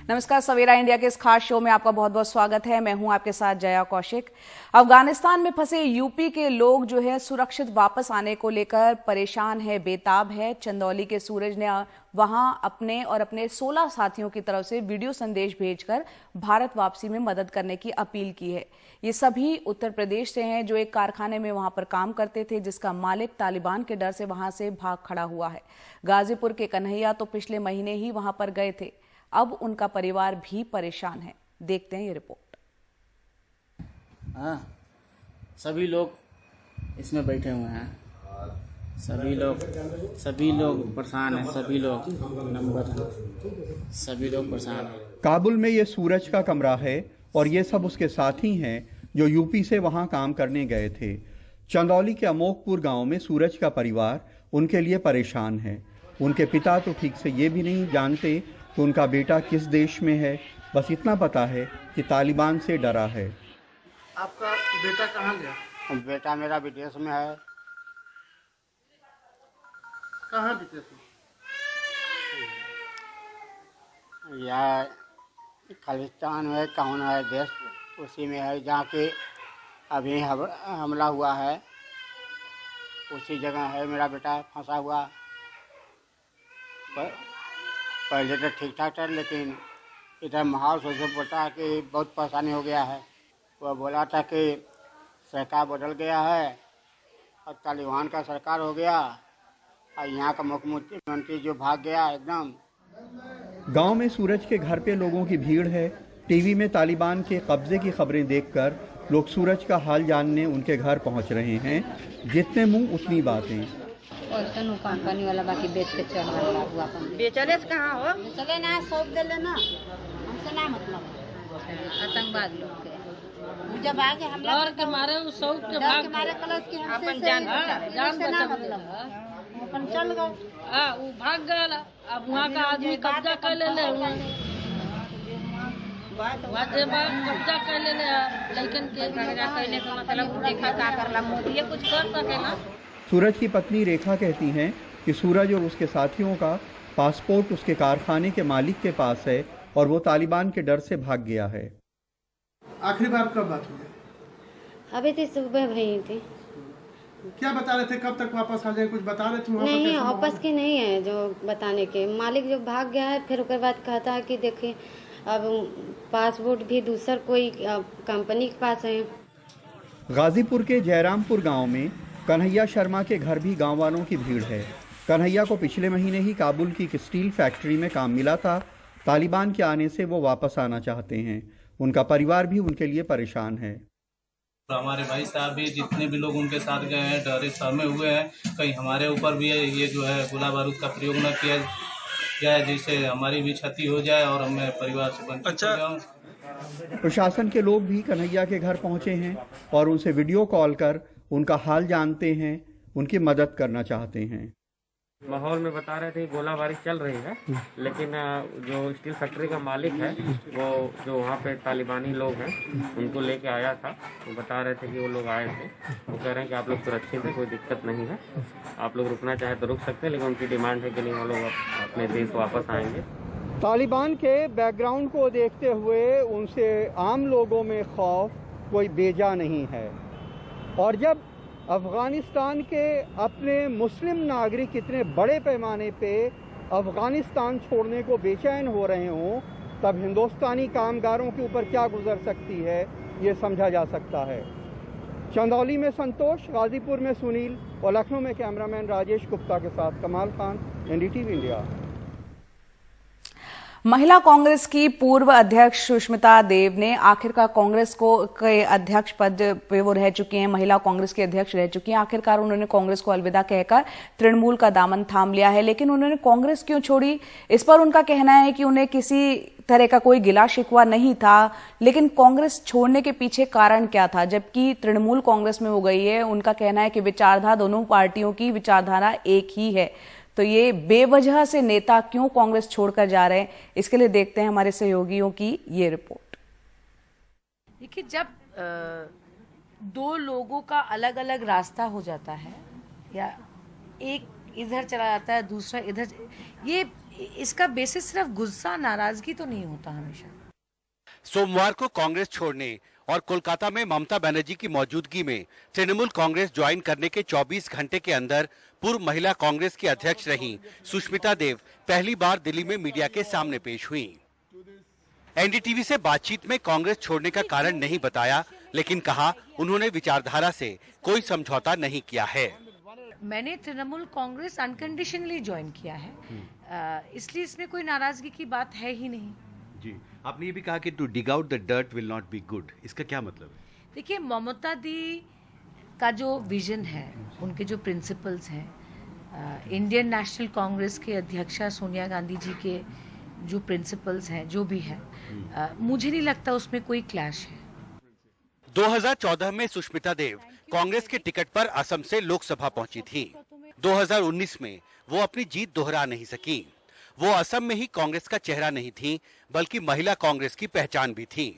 नमस्कार, सवेरा इंडिया के इस खास शो में आपका बहुत बहुत स्वागत है। मैं हूं आपके साथ जया कौशिक। अफगानिस्तान में फंसे यूपी के लोग जो है सुरक्षित वापस आने को लेकर परेशान है, बेताब है। चंदौली के सूरज ने वहां अपने और अपने 16 साथियों की तरफ से वीडियो संदेश भेजकर भारत वापसी में मदद करने की अपील की है। ये सभी उत्तर प्रदेश से हैं जो एक कारखाने में वहां पर काम करते थे, जिसका मालिक तालिबान के डर से वहां से भाग खड़ा हुआ है। गाजीपुर के कन्हैया तो पिछले महीने ही वहां पर गए थे। अब उनका परिवार भी परेशान है। देखते हैं ये रिपोर्ट। हाँ, सभी लोग इसमें बैठे हुए हैं। सभी लोग परेशान हैं। सभी लोग परेशान हैं। काबुल में ये सूरज का कमरा है और ये सब उसके साथी हैं जो यूपी से वहां काम करने गए थे। चंदौली के अमोकपुर गांव में सूरज का परिवार उनके लिए परेशान है। उनके पिता तो ठीक से ये भी नहीं जानते कि उनका बेटा किस देश में है। बस इतना पता है कि तालिबान से डरा है। आपका बेटा कहाँ गया? बेटा मेरा विदेश में है। कहाँ विदेश में? यह खालिस्तान में कौन है देश, उसी में है जहाँ के अभी हमला हुआ है। उसी जगह है मेरा बेटा फंसा हुआ। पहले तो ठीक ठाक था, लेकिन इधर माहौल सोचे पड़ता है कि बहुत परेशानी हो गया है। वह बोला था कि सरकार बदल गया है और तालिबान का सरकार हो गया और यहाँ का मुख्यमंत्री जो भाग गया एकदम। गांव में सूरज के घर पे लोगों की भीड़ है। टीवी में तालिबान के कब्जे की खबरें देखकर लोग सूरज का हाल जानने उनके घर पहुंच रहे हैं। जितने मुंह उतनी बातें। और तनु कंपनी वाला बाकी बेच के चल रहा हुआ अपन बेचले से कहाँ हो चले ना सौंप दे लेना हमसे ना मतलब आतंकवाद लोग के जब आगे हमला और के मारे उस सौंप के भाग के मारे कलश के अपन जान बचा मतलब अपन चल गए। हां वो भाग गया। अब वहां का आदमी कब्जा कर ले कब्जा कर ले लेकिन के कब्जा करने का मतलब देखा का करला मोदी ये कुछ कर सकेला। सूरज की पत्नी रेखा कहती हैं कि सूरज और उसके साथियों का पासपोर्ट उसके कारखाने के मालिक के पास है और वो तालिबान के डर से भाग गया है। आखिरी बार कब बात हुई? अभी तो सुबह भई थी। क्या बता रहे थे? कब तक वापस आ जाए कुछ बता रहे थे? नहीं, वापस की नहीं है जो बताने के। मालिक जो भाग गया है फिर उसके बाद कहता है कि देखिए अब पासपोर्ट भी दूसर कोई कंपनी के पास है। गाजीपुर के जयरामपुर गांव में कन्हैया शर्मा के घर भी गांव वालों की भीड़ है। कन्हैया को पिछले महीने ही काबुल की एक स्टील फैक्ट्री में काम मिला था। तालिबान के आने से वो वापस आना चाहते हैं। उनका परिवार भी उनके लिए परेशान है। तो हमारे भाई साहब भी जितने भी लोग उनके साथ गए हैं डरे सहमे हुए हैं। कहीं हमारे ऊपर भी ये जो है गोला बारूद का प्रयोग न किया जाए जिससे हमारी भी क्षति हो जाए और मैं परिवार से वंचित हो जाऊं। प्रशासन के लोग भी कन्हैया के घर पहुंचे हैं और उनसे वीडियो कॉल कर उनका हाल जानते हैं, उनकी मदद करना चाहते हैं। माहौल में बता रहे थे गोलाबारी चल रही है, लेकिन जो स्टील फैक्ट्री का मालिक है वो जो वहाँ पे तालिबानी लोग हैं उनको लेके आया था। वो बता रहे थे कि वो लोग आए थे। वो कह रहे हैं कि आप लोग सुरक्षित हैं, कोई दिक्कत नहीं है, आप लोग रुकना चाहे तो रुक सकते हैं, लेकिन उनकी डिमांड है कि नहीं वो लोग अपने देश वापस आएंगे। तालिबान के बैकग्राउंड को देखते हुए उनसे आम लोगों में खौफ कोई बेजा नहीं है। और जब अफ़गानिस्तान के अपने मुस्लिम नागरिक इतने बड़े पैमाने पे अफ़गानिस्तान छोड़ने को बेचैन हो रहे हों, तब हिंदुस्तानी कामगारों के ऊपर क्या गुजर सकती है ये समझा जा सकता है। चंदौली में संतोष, गाजीपुर में सुनील और लखनऊ में कैमरामैन राजेश गुप्ता के साथ कमाल खान, एनडीटीवी इंडिया। महिला कांग्रेस की पूर्व अध्यक्ष सुष्मिता देव ने आखिरकार कांग्रेस के अध्यक्ष पद पे वो रह चुकी हैं, महिला कांग्रेस के अध्यक्ष रह चुकी हैं। आखिरकार उन्होंने कांग्रेस को अलविदा कहकर तृणमूल का दामन थाम लिया है। लेकिन उन्होंने कांग्रेस क्यों छोड़ी, इस पर उनका कहना है कि उन्हें किसी तरह का कोई गिला शिकवा नहीं था। लेकिन कांग्रेस छोड़ने के पीछे कारण क्या था? जबकि तृणमूल कांग्रेस में हो गई है, उनका कहना है कि विचारधारा, दोनों पार्टियों की विचारधारा एक ही है। तो ये बेवजह से नेता क्यों कांग्रेस छोड़कर जा रहे हैं, इसके लिए देखते हैं हमारे सहयोगियों की ये रिपोर्ट। देखिए, जब दो लोगों का अलग अलग रास्ता हो जाता है या एक इधर चला जाता है, दूसरा इधर। ये इसका बेसिस सिर्फ गुस्सा नाराजगी तो नहीं होता हमेशा। सोमवार को कांग्रेस छोड़ने और कोलकाता में ममता बनर्जी की मौजूदगी में तृणमूल कांग्रेस ज्वाइन करने के 24 घंटे के अंदर पूर्व महिला कांग्रेस की अध्यक्ष रहीं सुष्मिता देव पहली बार दिल्ली में मीडिया के सामने पेश हुई। एनडीटीवी से बातचीत में कांग्रेस छोड़ने का कारण नहीं बताया, लेकिन कहा उन्होंने विचारधारा से कोई समझौता नहीं किया है। मैंने तृणमूल कांग्रेस अनकंडीशनली ज्वाइन किया है, इसलिए इसमें कोई नाराजगी की बात है ही नहीं। जी, आपने ये भी कहा कि to dig out the dirt will not be good, इसका क्या मतलब है? देखिए, ममता दी का जो विजन है, उनके जो प्रिंसिपल्स हैं, इंडियन नेशनल कांग्रेस के अध्यक्षा सोनिया गांधी जी के जो प्रिंसिपल्स हैं, जो भी है, मुझे नहीं लगता उसमें कोई क्लैश है। 2014 में सुष्मिता देव कांग्रेस के टिकट पर असम से लोकसभा पहुंची थी। 2019 में वो अपनी जीत दोहरा नहीं सकी। वो असम में ही कांग्रेस का चेहरा नहीं थी, बल्कि महिला कांग्रेस की पहचान भी थी।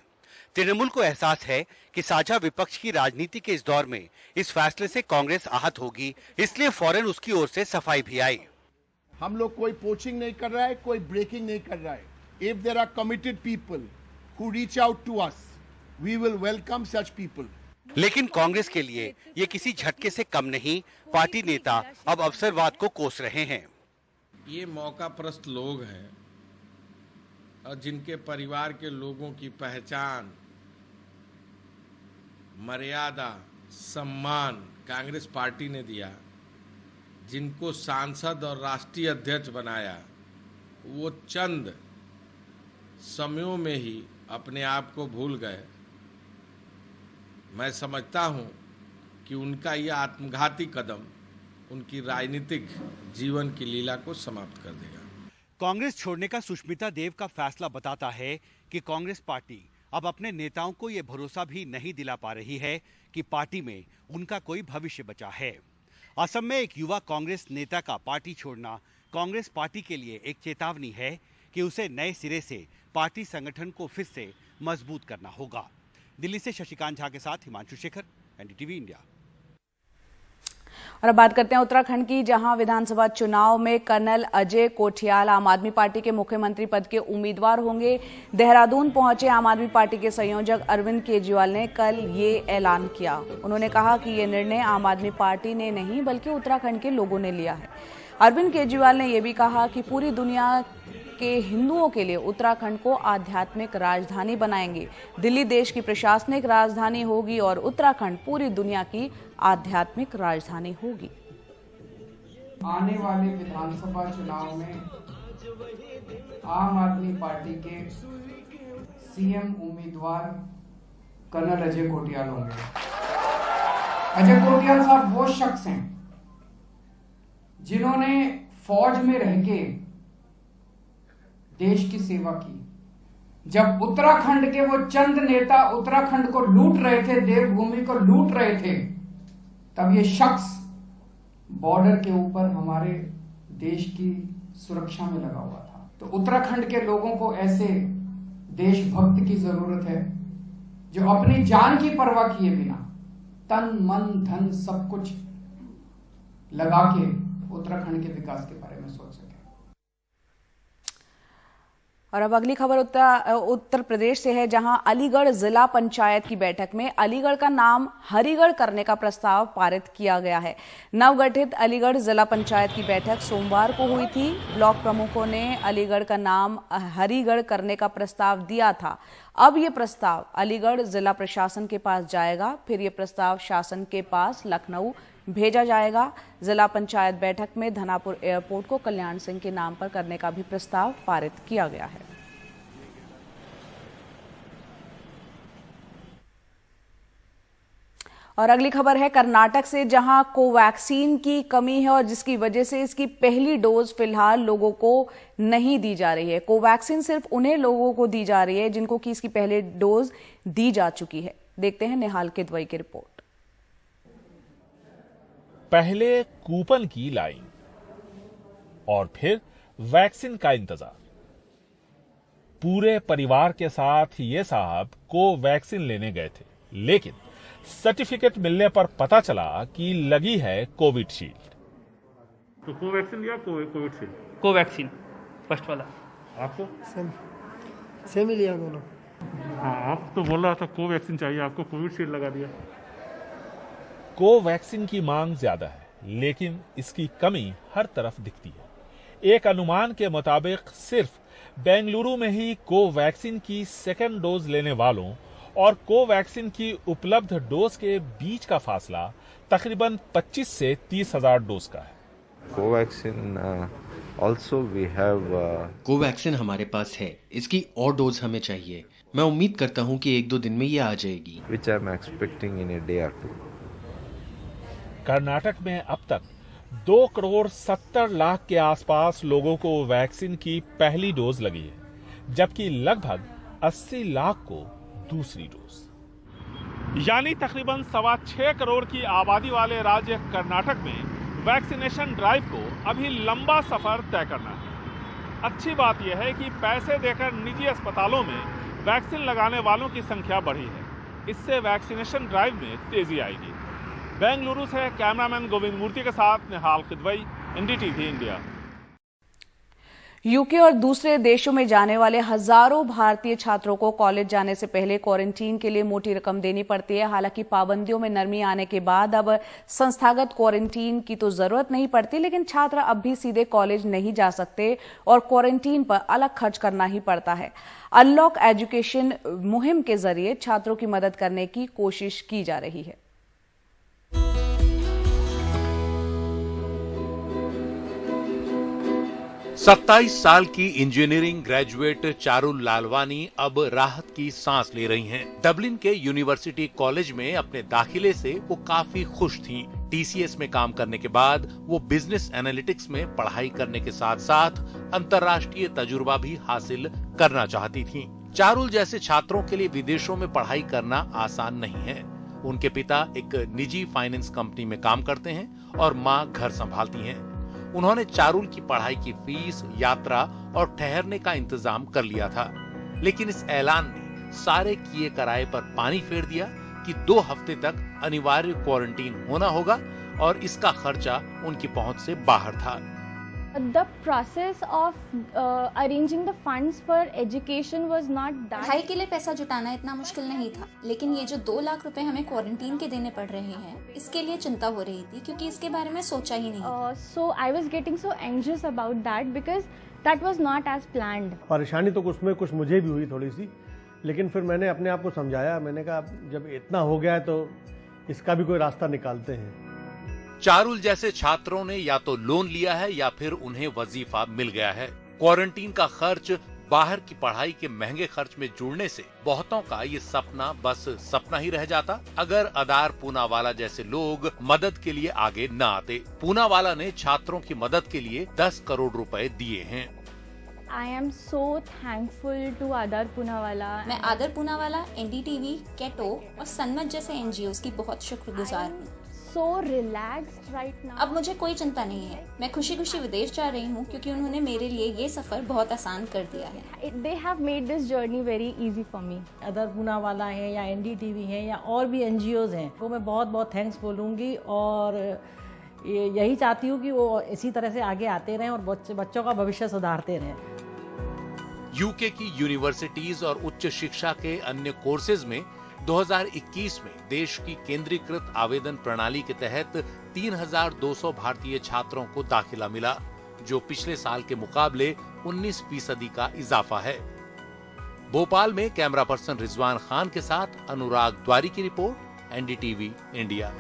तृणमूल को एहसास है कि साझा विपक्ष की राजनीति के इस दौर में इस फैसले से कांग्रेस आहत होगी, इसलिए फौरन उसकी ओर से सफाई भी आई। हम लोग कोई पोचिंग नहीं कर रहा है, कोई ब्रेकिंग नहीं कर रहा है। If there are committed people who reach out to us, we will welcome such people. लेकिन कांग्रेस के लिए ये किसी झटके से कम नहीं। पार्टी नेता अब अवसरवाद को कोस रहे हैं। ये मौकाप्रस्त लोग हैं और जिनके परिवार के लोगों की पहचान, मर्यादा, सम्मान कांग्रेस पार्टी ने दिया, जिनको सांसद और राष्ट्रीय अध्यक्ष बनाया, वो चंद समयों में ही अपने आप को भूल गए। मैं समझता हूं कि उनका यह आत्मघाती कदम उनकी राजनीतिक जीवन की लीला को समाप्त कर देगा। कांग्रेस छोड़ने का सुष्मिता देव का फैसला बताता है कि कांग्रेस पार्टी अब अपने नेताओं को यह भरोसा भी नहीं दिला पा रही है कि पार्टी में उनका कोई भविष्य बचा है। असम में एक युवा कांग्रेस नेता का पार्टी छोड़ना कांग्रेस पार्टी के लिए एक चेतावनी है कि उसे नए सिरे से पार्टी संगठन को फिर से मजबूत करना होगा। दिल्ली से शशिकांत झा के साथ हिमांशु शेखर, एनडीटीवी इंडिया। और अब बात करते हैं उत्तराखंड की, जहां विधानसभा चुनाव में कर्नल अजय कोठियाल आम आदमी पार्टी के मुख्यमंत्री पद के उम्मीदवार होंगे। देहरादून पहुंचे आम आदमी पार्टी के संयोजक अरविंद केजरीवाल ने कल ये ऐलान किया। उन्होंने कहा कि ये निर्णय आम आदमी पार्टी ने नहीं बल्कि उत्तराखंड के लोगों ने लिया है। अरविंद केजरीवाल ने यह भी कहा कि पूरी दुनिया के हिंदुओं के लिए उत्तराखंड को आध्यात्मिक राजधानी बनाएंगे। दिल्ली देश की प्रशासनिक राजधानी होगी और उत्तराखंड पूरी दुनिया की आध्यात्मिक राजधानी होगी। आने वाले विधानसभा चुनाव में आम आदमी पार्टी के सीएम उम्मीदवार कर्नल अजय कोठियाल होंगे। अजय कोठियाल साहब वो शख्स हैं जिन्होंने फौज में रह के देश की सेवा की। जब उत्तराखंड के वो चंद नेता उत्तराखंड को लूट रहे थे, देवभूमि को लूट रहे थे, तब ये शख्स बॉर्डर के ऊपर हमारे देश की सुरक्षा में लगा हुआ था। तो उत्तराखंड के लोगों को ऐसे देशभक्त की जरूरत है जो अपनी जान की परवाह किए बिना तन मन धन सब कुछ लगा के उत्तराखंड के विकास के बारे में सोच सके। और अब अगली खबर उत्तर प्रदेश से है, जहां अलीगढ़ जिला पंचायत की बैठक में अलीगढ़ का नाम हरिगढ़ करने का प्रस्ताव पारित किया गया है। नवगठित अलीगढ़ जिला पंचायत की बैठक सोमवार को हुई थी। ब्लॉक प्रमुखों ने अलीगढ़ का नाम हरिगढ़ करने का प्रस्ताव दिया था। अब ये प्रस्ताव अलीगढ़ जिला प्रशासन के पास जाएगा, फिर ये प्रस्ताव शासन के पास लखनऊ भेजा जाएगा। जिला पंचायत बैठक में धनापुर एयरपोर्ट को कल्याण सिंह के नाम पर करने का भी प्रस्ताव पारित किया गया है। और अगली खबर है कर्नाटक से, जहां कोवैक्सीन की कमी है और जिसकी वजह से इसकी पहली डोज फिलहाल लोगों को नहीं दी जा रही है। कोवैक्सीन सिर्फ उन्हें लोगों को दी जा रही है जिनको कि इसकी पहली डोज दी जा चुकी है। देखते हैं निहाल किदवई की रिपोर्ट। पहले कूपन की लाइन और फिर वैक्सीन का इंतजार। पूरे परिवार के साथ ये साहब कोवैक्सीन लेने गए थे, लेकिन सर्टिफिकेट मिलने पर पता चला कि लगी है कोविड शील्ड। तो कोवैक्सीन या कोविशील्ड? कोवैक्सीन फर्स्ट वाला। आपको? सेम ही लिया दोनों। हाँ, आप तो बोल रहा था कोवैक्सीन चाहिए, आपको कोविशील्ड लगा दिया। कोवैक्सीन की मांग ज्यादा है, लेकिन इसकी कमी हर तरफ दिखती है। एक अनुमान के मुताबिक सिर्फ बेंगलुरु में ही कोवैक्सीन की सेकेंड डोज लेने वालों और कोवैक्सीन की उपलब्ध डोज के बीच का फासला तकरीबन 25 से 30 हजार डोज का है। Covaxin also we have Covaxin हमारे पास है, इसकी और डोज हमें चाहिए। मैं उम्मीद करता हूं कि 1-2 दिन में ये आ जाएगी। Which I am expecting in a day और 2। कर्नाटक में अब तक 2 करोड़ 70 लाख के आसपास लोगों को वैक्सीन की पहली डोज लगी है, जबकि लगभग 80 लाख को दूसरी डोज। यानी तकरीबन 6.25 करोड़ की आबादी वाले राज्य कर्नाटक में वैक्सीनेशन ड्राइव को अभी लंबा सफर तय करना है। अच्छी बात यह है कि पैसे देकर निजी अस्पतालों में वैक्सीन लगाने वालों की संख्या बढ़ी है। इससे वैक्सीनेशन ड्राइव में तेजी आएगी। बेंगलुरु से कैमरामैन गोविंद मूर्ति के साथ निहाल खिदवई, एनडीटीवी इंडिया। यूके और दूसरे देशों में जाने वाले हजारों भारतीय छात्रों को कॉलेज जाने से पहले क्वारंटीन के लिए मोटी रकम देनी पड़ती है। हालांकि पाबंदियों में नरमी आने के बाद अब संस्थागत क्वारंटीन की तो जरूरत नहीं पड़ती, लेकिन छात्र अब भी सीधे कॉलेज नहीं जा सकते और क्वारंटीन पर अलग खर्च करना ही पड़ता है। अनलॉक एजुकेशन मुहिम के जरिए छात्रों की मदद करने की कोशिश की जा रही है। सत्ताईस साल की इंजीनियरिंग ग्रेजुएट चारुल लालवानी अब राहत की सांस ले रही हैं। डबलिन के यूनिवर्सिटी कॉलेज में अपने दाखिले से वो काफी खुश थीं। टीसीएस में काम करने के बाद वो बिजनेस एनालिटिक्स में पढ़ाई करने के साथ साथ अंतर्राष्ट्रीय तजुर्बा भी हासिल करना चाहती थीं। चारुल जैसे छात्रों के लिए विदेशों में पढ़ाई करना आसान नहीं है। उनके पिता एक निजी फाइनेंस कंपनी में काम करते हैं और माँ घर संभालती हैं। उन्होंने चारुल की पढ़ाई की फीस, यात्रा और ठहरने का इंतजाम कर लिया था, लेकिन इस ऐलान ने सारे किए कराए पर पानी फेर दिया कि 2 हफ्ते तक अनिवार्य क्वारंटीन होना होगा और इसका खर्चा उनकी पहुंच से बाहर था। The process of arranging the funds for education was not that. पढ़ाई के लिए पैसा जुटाना इतना मुश्किल नहीं था, लेकिन ये जो 2 लाख रुपए हमें क्वारंटीन के देने पड़ रहे हैं, इसके लिए चिंता हो रही थी क्योंकि इसके बारे में सोचा ही नहीं। So I was getting so anxious about that because that was not as planned. परेशानी तो उसमें कुछ मुझे भी हुई थोड़ी सी, लेकिन फिर मैंने अपने आप को समझाया। मैंने कहा जब इतना हो गया है तो इसका भी कोई रास्ता निकालते हैं। चारुल जैसे छात्रों ने या तो लोन लिया है या फिर उन्हें वजीफा मिल गया है। क्वारंटीन का खर्च बाहर की पढ़ाई के महंगे खर्च में जुड़ने से बहुतों का ये सपना बस सपना ही रह जाता अगर अदार पूनावाला जैसे लोग मदद के लिए आगे न आते। पूनावाला ने छात्रों की मदद के लिए 10 करोड़ रुपए दिए हैं। I am so thankful to आदार पूनावाला। मैं आदर पूनावाला, एनडीटीवी, केटो और सन्मत जैसे एनजीओज की बहुत शुक्रगुजार हूँ। So relaxed right now. अब मुझे कोई चिंता नहीं है। मैं खुशी खुशी विदेश जा रही हूँ क्योंकि उन्होंने मेरे लिए ये सफर बहुत आसान कर दिया है। They have made this journey very easy for me. Other Poonawalla है या एनडीटीवी है या और भी एनजीओज हैं, वो मैं बहुत बहुत थैंक्स बोलूँगी और यही चाहती हूँ कि वो इसी तरह से आगे आते रहें और बच्चों का भविष्य सुधारते रहें। यूके की यूनिवर्सिटीज और उच्च शिक्षा के अन्य कोर्सेज में 2021 में देश की केंद्रीकृत आवेदन प्रणाली के तहत 3,200 भारतीय छात्रों को दाखिला मिला, जो पिछले साल के मुकाबले 19% का इजाफा है। भोपाल में कैमरा पर्सन रिजवान खान के साथ अनुराग द्वारी की रिपोर्ट, एनडीटीवी इंडिया।